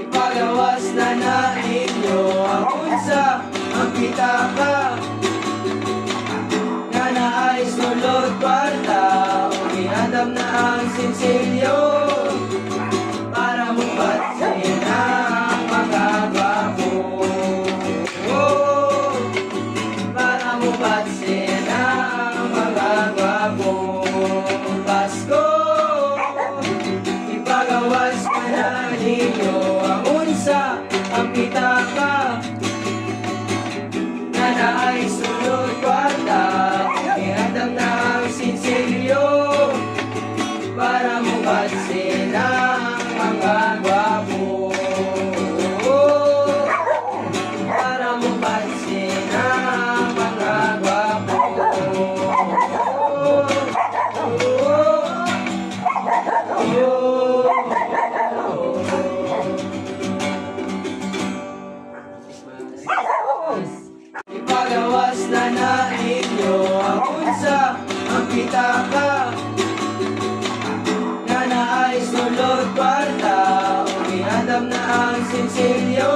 Ipagawas na na inyo ang unsa, ang pitaka nga naay sulod kwarta, o ginadam na ang sinsilyo para mupatsin ang mga gwapo. Oh, para mupatsin ang mga gwapo. Pasko, ipagawas ka na ninyo ang unsa, ang pitaka nga naay sulod kwarta, ihandam na ang sinsilyo para mupatsin ang mga gwapo. Para mupatsin ang mga gwapo. Ipagawas na na inyo ang unsa, ang pitaka nga naay sulod kwarta, o ginadam na ang sinsilyo